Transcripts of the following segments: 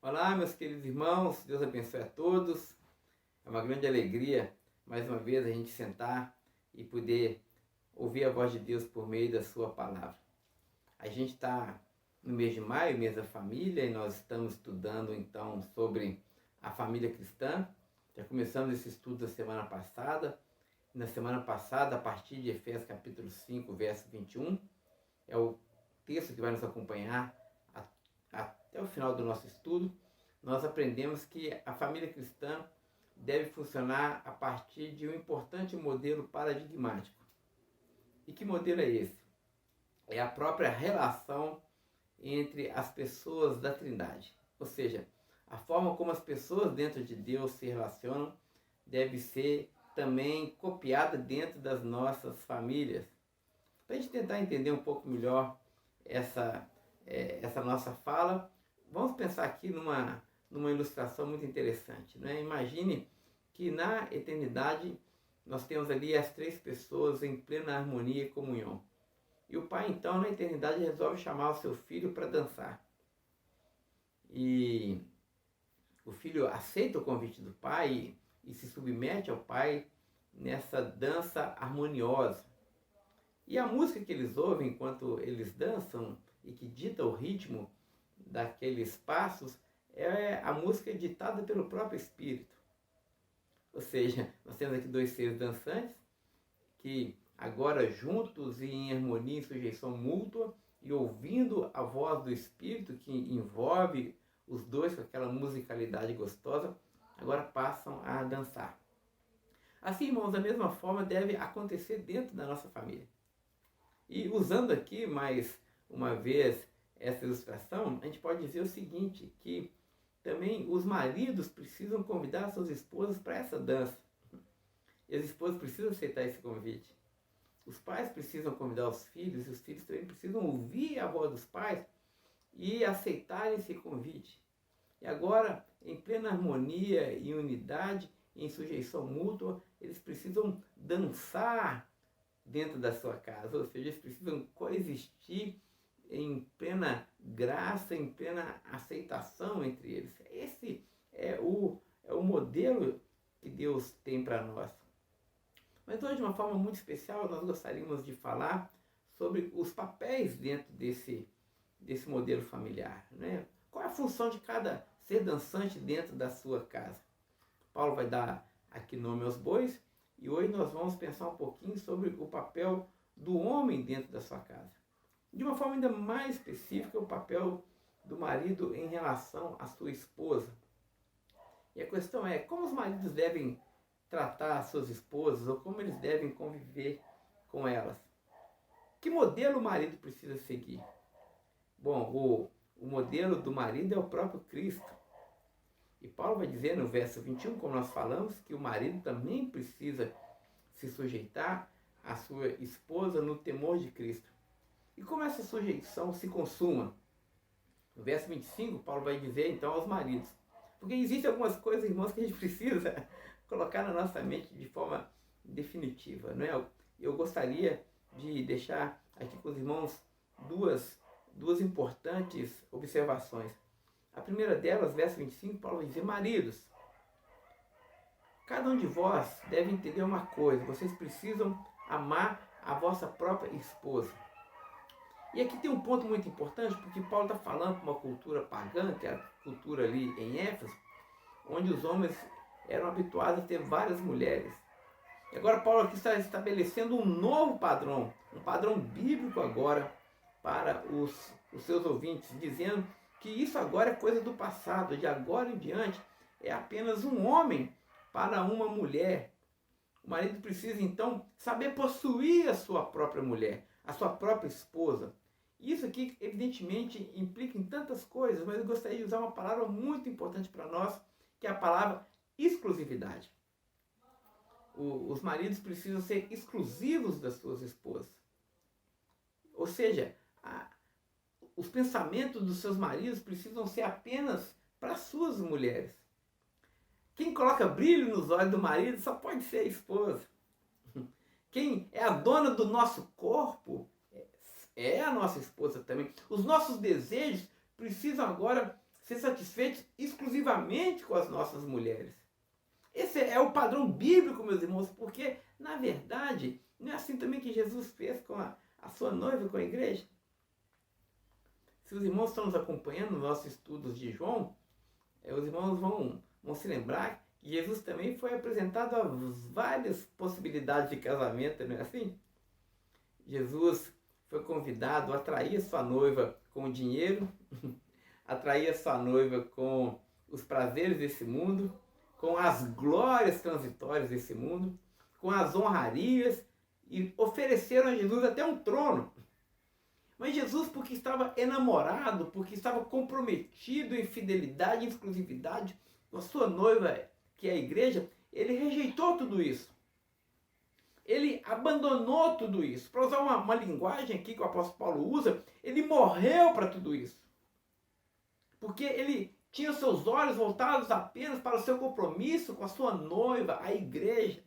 Olá, meus queridos irmãos, Deus abençoe a todos. É uma grande alegria, mais uma vez, a gente sentar e poder ouvir a voz de Deus por meio da sua palavra. A gente está no mês de maio, mês da família, e nós estamos estudando, então, sobre a família cristã. Já começamos esse estudo na semana passada. Na semana passada, a partir de Efésios capítulo 5, verso 21, é o texto que vai nos acompanhar até o final do nosso estudo. Nós aprendemos que a família cristã deve funcionar a partir de um importante modelo paradigmático. E que modelo é esse? É a própria relação entre as pessoas da Trindade. Ou seja, a forma como as pessoas dentro de Deus se relacionam deve ser também copiada dentro das nossas famílias. Para a gente tentar entender um pouco melhor essa nossa fala, vamos pensar aqui numa ilustração muito interessante, né? Imagine que na eternidade nós temos ali as três pessoas em plena harmonia e comunhão. E o pai, então, na eternidade, resolve chamar o seu filho para dançar. E o filho aceita o convite do pai e se submete ao pai nessa dança harmoniosa. E a música que eles ouvem enquanto eles dançam e que dita o ritmo daqueles passos é a música ditada pelo próprio Espírito. Ou seja, nós temos aqui dois seres dançantes que agora juntos e em harmonia, em sujeição mútua e ouvindo a voz do Espírito que envolve os dois com aquela musicalidade gostosa, agora passam a dançar. Assim, irmãos, da mesma forma deve acontecer dentro da nossa família. E usando aqui mais uma vez essa ilustração, a gente pode dizer o seguinte, que também os maridos precisam convidar suas esposas para essa dança. E as esposas precisam aceitar esse convite. Os pais precisam convidar os filhos, e os filhos também precisam ouvir a voz dos pais e aceitarem esse convite. E agora, em plena harmonia e unidade, em sujeição mútua, eles precisam dançar dentro da sua casa, ou seja, eles precisam coexistir em plena graça, em plena aceitação entre eles. Esse é o modelo que Deus tem para nós. Mas hoje, de uma forma muito especial, nós gostaríamos de falar sobre os papéis dentro desse modelo familiar, né? Qual é a função de cada ser dançante dentro da sua casa? Paulo vai dar aqui nome aos bois, e hoje nós vamos pensar um pouquinho sobre o papel do homem dentro da sua casa. De uma forma ainda mais específica, o papel do marido em relação à sua esposa. E a questão é, como os maridos devem tratar as suas esposas, ou como eles devem conviver com elas? Que modelo o marido precisa seguir? Bom, o modelo do marido é o próprio Cristo. E Paulo vai dizer no verso 21, como nós falamos, que o marido também precisa se sujeitar à sua esposa no temor de Cristo. E como essa sujeição se consuma? No verso 25, Paulo vai dizer então aos maridos. Porque existem algumas coisas, irmãos, que a gente precisa colocar na nossa mente de forma definitiva, não é? Eu gostaria de deixar aqui com os irmãos duas importantes observações. A primeira delas, verso 25, Paulo vai dizer: maridos, cada um de vós deve entender uma coisa, vocês precisam amar a vossa própria esposa. E aqui tem um ponto muito importante, porque Paulo está falando para uma cultura pagã, que é a cultura ali em Éfeso, onde os homens eram habituados a ter várias mulheres. E agora Paulo aqui está estabelecendo um novo padrão, um padrão bíblico agora para os seus ouvintes, dizendo que isso agora é coisa do passado, de agora em diante é apenas um homem para uma mulher. O marido precisa então saber possuir a sua própria mulher, a sua própria esposa. Isso aqui evidentemente implica em tantas coisas, mas eu gostaria de usar uma palavra muito importante para nós, que é a palavra exclusividade. Os maridos precisam ser exclusivos das suas esposas. Ou seja, os pensamentos dos seus maridos precisam ser apenas para suas mulheres. Quem coloca brilho nos olhos do marido só pode ser a esposa. Quem é a dona do nosso corpo é a nossa esposa também. Os nossos desejos precisam agora ser satisfeitos exclusivamente com as nossas mulheres. Esse é o padrão bíblico, meus irmãos, porque, na verdade, não é assim também que Jesus fez com a sua noiva, com a igreja? Se os irmãos estão nos acompanhando nos nossos estudos de João, os irmãos vão se lembrar que Jesus também foi apresentado a várias possibilidades de casamento, não é assim? Jesus foi convidado a atrair sua noiva com o dinheiro, atrair a sua noiva com os prazeres desse mundo, com as glórias transitórias desse mundo, com as honrarias, e ofereceram a Jesus até um trono. Mas Jesus, porque estava enamorado, porque estava comprometido em fidelidade e exclusividade com a sua noiva, que é a igreja, ele rejeitou tudo isso. Ele abandonou tudo isso. Para usar uma linguagem aqui que o apóstolo Paulo usa, ele morreu para tudo isso. Porque ele tinha seus olhos voltados apenas para o seu compromisso com a sua noiva, a igreja.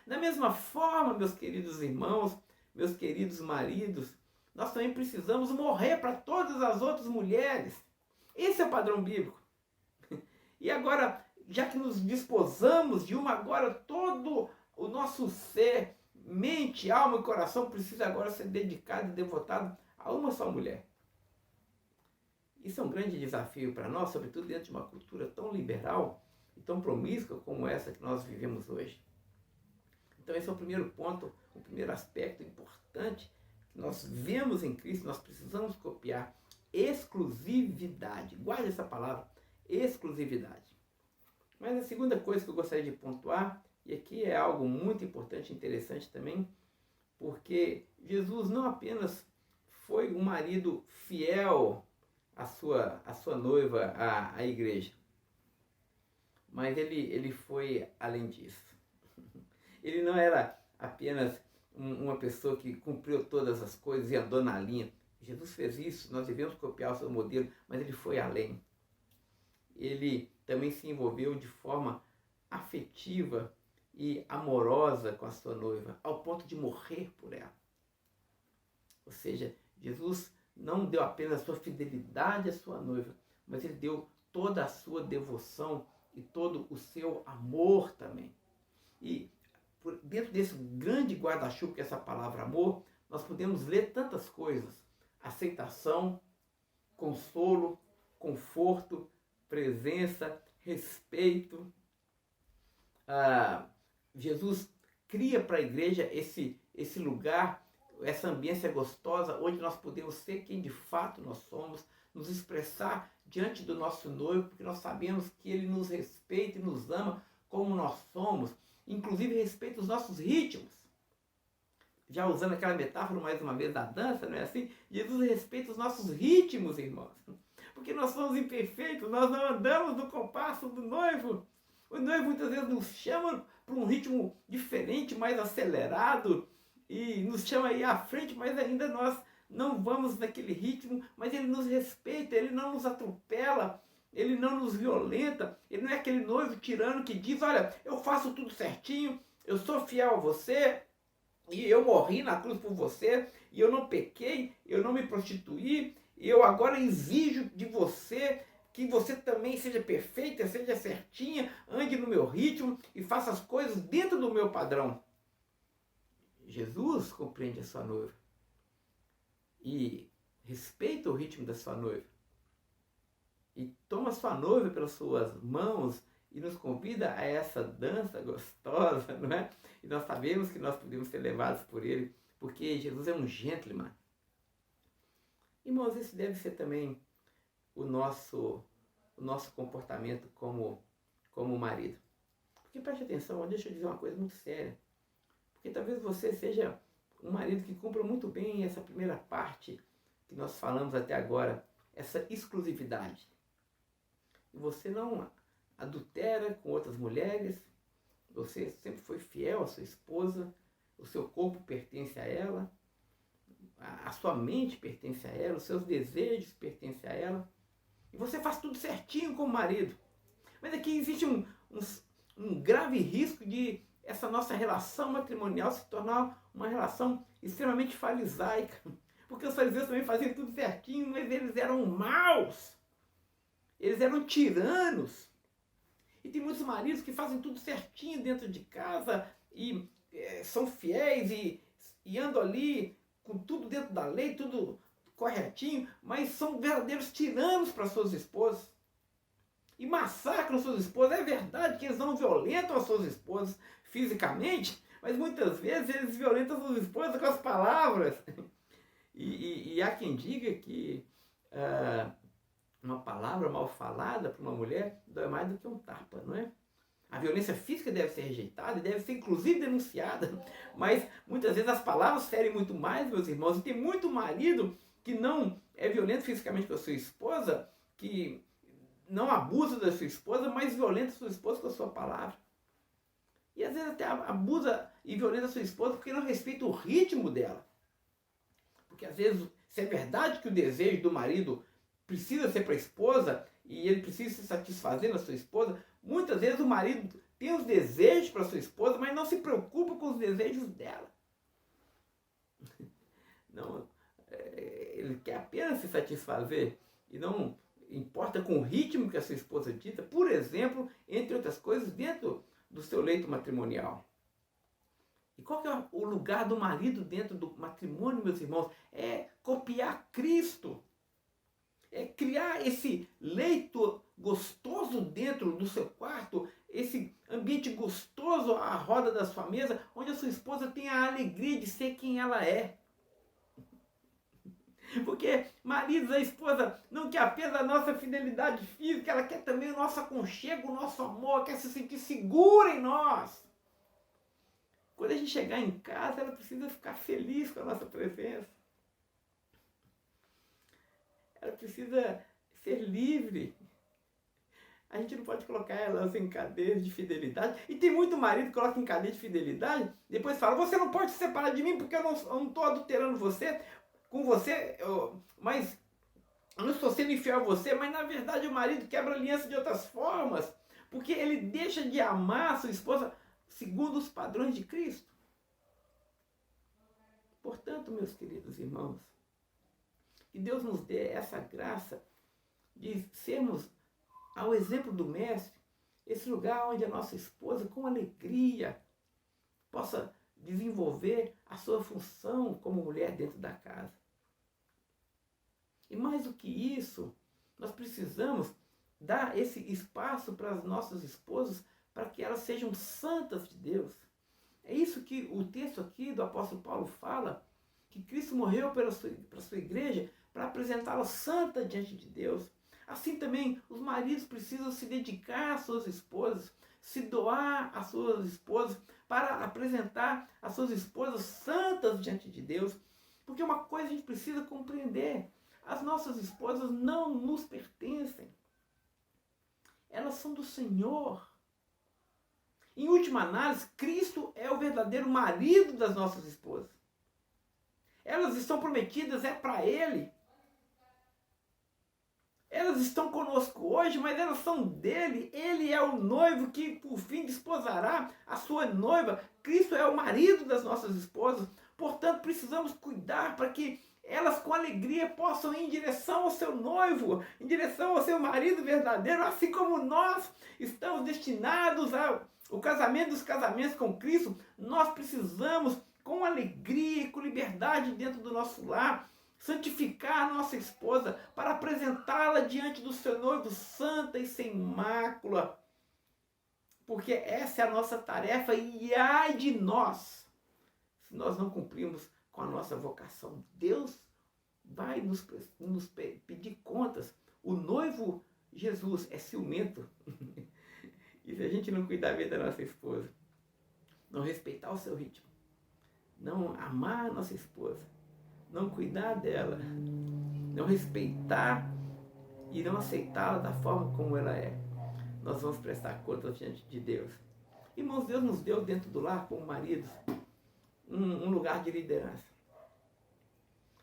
Da mesma forma, meus queridos irmãos, meus queridos maridos, nós também precisamos morrer para todas as outras mulheres. Esse é o padrão bíblico. E agora, já que nos desposamos de uma, agora todo o nosso ser, mente, alma e coração precisa agora ser dedicado e devotado a uma só mulher. Isso é um grande desafio para nós, sobretudo dentro de uma cultura tão liberal e tão promíscua como essa que nós vivemos hoje. Então esse é o primeiro ponto, o primeiro aspecto importante que nós vemos em Cristo, nós precisamos copiar: exclusividade. Guarde essa palavra, exclusividade. Mas a segunda coisa que eu gostaria de pontuar, e aqui é algo muito importante e interessante também, porque Jesus não apenas foi um marido fiel à sua noiva, à igreja, mas ele foi além disso. Ele não era apenas uma pessoa que cumpriu todas as coisas e andou na linha. Jesus fez isso, nós devemos copiar o seu modelo, mas ele foi além. Ele também se envolveu de forma afetiva e amorosa com a sua noiva, ao ponto de morrer por ela. Ou seja, Jesus não deu apenas a sua fidelidade à sua noiva, mas ele deu toda a sua devoção e todo o seu amor também. E dentro desse grande guarda-chuva que é essa palavra amor, nós podemos ler tantas coisas: aceitação, consolo, conforto, presença, respeito. Jesus cria para a igreja esse lugar, essa ambiência gostosa, onde nós podemos ser quem de fato nós somos, nos expressar diante do nosso noivo, porque nós sabemos que ele nos respeita e nos ama como nós somos, inclusive respeita os nossos ritmos. Já usando aquela metáfora mais uma vez da dança, não é assim? Jesus respeita os nossos ritmos, irmãos, porque nós somos imperfeitos, nós não andamos no compasso do noivo. O noivo muitas vezes nos chama para um ritmo diferente, mais acelerado, e nos chama aí à frente, mas ainda nós não vamos naquele ritmo, mas ele nos respeita, ele não nos atropela, ele não nos violenta, ele não é aquele noivo tirano que diz: olha, eu faço tudo certinho, eu sou fiel a você, e eu morri na cruz por você, e eu não pequei, eu não me prostituí, e eu agora exijo de você que você também seja perfeita, seja certinha, ande no meu ritmo e faça as coisas dentro do meu padrão. Jesus compreende a sua noiva e respeita o ritmo da sua noiva e toma a sua noiva pelas suas mãos e nos convida a essa dança gostosa, não é? E nós sabemos que nós podemos ser levados por ele, porque Jesus é um gentleman. Irmãos, esse deve ser também o nosso comportamento como marido. Porque preste atenção, deixa eu dizer uma coisa muito séria. Porque talvez você seja um marido que cumpra muito bem essa primeira parte que nós falamos até agora, essa exclusividade. E você não adultera com outras mulheres, você sempre foi fiel à sua esposa, o seu corpo pertence a ela, a sua mente pertence a ela, os seus desejos pertencem a ela, e você faz tudo certinho como marido. Mas aqui existe um grave risco de essa nossa relação matrimonial se tornar uma relação extremamente farisaica, porque os fariseus também faziam tudo certinho, mas eles eram maus. eles eram tiranos. E tem muitos maridos que fazem tudo certinho dentro de casa e são fiéis e andam ali com tudo dentro da lei, tudo corretinho, mas são verdadeiros tiranos para suas esposas. E massacram suas esposas. É verdade que eles não violentam as suas esposas fisicamente, mas muitas vezes eles violentam suas esposas com as palavras. E há quem diga que uma palavra mal falada para uma mulher dói mais do que um tapa, não é? A violência física deve ser rejeitada e deve ser inclusive denunciada, mas muitas vezes as palavras ferem muito mais, meus irmãos, e tem muito marido que não é violento fisicamente com a sua esposa, que não abusa da sua esposa, mas violenta a sua esposa com a sua palavra. E às vezes até abusa e violenta a sua esposa porque não respeita o ritmo dela. Porque às vezes, se é verdade que o desejo do marido precisa ser para a esposa e ele precisa se satisfazer na sua esposa, muitas vezes o marido tem os desejos para a sua esposa, mas não se preocupa com os desejos dela. Não, ele quer apenas se satisfazer e não importa com o ritmo que a sua esposa dita, por exemplo, entre outras coisas, dentro do seu leito matrimonial. E qual que é o lugar do marido dentro do matrimônio, meus irmãos? É copiar Cristo. É criar esse leito gostoso dentro do seu quarto, esse ambiente gostoso à roda da sua mesa, onde a sua esposa tem a alegria de ser quem ela é. Porque, maridos, a esposa não quer apenas a nossa fidelidade física, ela quer também o nosso aconchego, o nosso amor, quer se sentir segura em nós. Quando a gente chegar em casa, ela precisa ficar feliz com a nossa presença. Ela precisa ser livre. A gente não pode colocar elas em cadeias de fidelidade. E tem muito marido que coloca em cadeia de fidelidade, depois fala, você não pode se separar de mim porque eu não estou adulterando você, com você, mas eu não estou sendo infiel a você, mas na verdade o marido quebra aliança de outras formas, porque ele deixa de amar a sua esposa segundo os padrões de Cristo. Portanto, meus queridos irmãos, que Deus nos dê essa graça de sermos, ao exemplo do Mestre, esse lugar onde a nossa esposa, com alegria, possa desenvolver a sua função como mulher dentro da casa. E mais do que isso, nós precisamos dar esse espaço para as nossas esposas, para que elas sejam santas de Deus. É isso que o texto aqui do apóstolo Paulo fala, que Cristo morreu para a sua igreja, para apresentá-la santa diante de Deus. Assim também, os maridos precisam se dedicar às suas esposas, se doar às suas esposas, para apresentar as suas esposas santas diante de Deus. Porque uma coisa a gente precisa compreender, as nossas esposas não nos pertencem. Elas são do Senhor. Em última análise, Cristo é o verdadeiro marido das nossas esposas. Elas estão prometidas, é para Ele. Elas estão conosco hoje, mas elas são dele. Ele é o noivo que, por fim, desposará a sua noiva. Cristo é o marido das nossas esposas. Portanto, precisamos cuidar para que elas, com alegria, possam ir em direção ao seu noivo, em direção ao seu marido verdadeiro, assim como nós estamos destinados ao casamento dos casamentos com Cristo. Nós precisamos, com alegria e com liberdade dentro do nosso lar, santificar a nossa esposa para apresentá-la diante do seu noivo santa e sem mácula. Porque essa é a nossa tarefa e ai de nós se nós não cumprirmos com a nossa vocação. Deus vai nos pedir contas. O noivo Jesus é ciumento. E se a gente não cuidar bem da nossa esposa, não respeitar o seu ritmo, não amar a nossa esposa, não cuidar dela, não respeitar e não aceitá-la da forma como ela é, nós vamos prestar contas diante de Deus. Irmãos, Deus nos deu dentro do lar, como maridos, um lugar de liderança.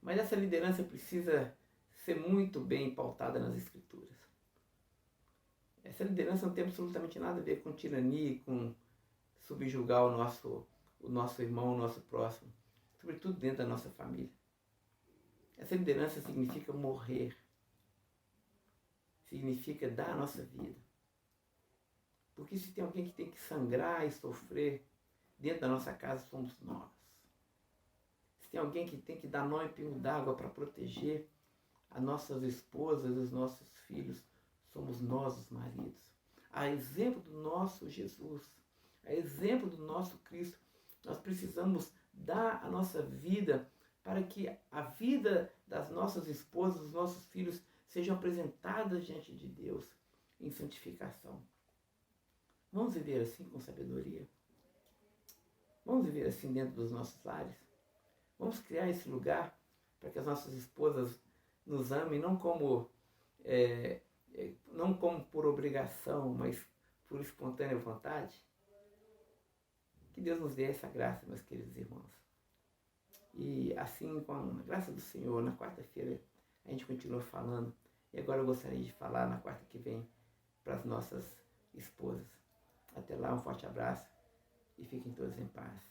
Mas essa liderança precisa ser muito bem pautada nas Escrituras. Essa liderança não tem absolutamente nada a ver com tirania, com subjugar o nosso irmão, o nosso próximo, sobretudo dentro da nossa família. Essa liderança significa morrer. significa dar a nossa vida. Porque se tem alguém que tem que sangrar e sofrer dentro da nossa casa, somos nós. Se tem alguém que tem que dar nó em pingo d'água para proteger as nossas esposas e os nossos filhos, somos nós os maridos. A exemplo do nosso Jesus, a exemplo do nosso Cristo, nós precisamos dar a nossa vida para que a vida das nossas esposas, dos nossos filhos, sejam apresentadas diante de Deus em santificação. Vamos viver assim com sabedoria? Vamos viver assim dentro dos nossos lares? Vamos criar esse lugar para que as nossas esposas nos amem, não como por obrigação, mas por espontânea vontade? Que Deus nos dê essa graça, meus queridos irmãos. E assim, com a graça do Senhor, na quarta-feira a gente continua falando. E agora eu gostaria de falar na quarta que vem para as nossas esposas. Até lá, um forte abraço e fiquem todos em paz.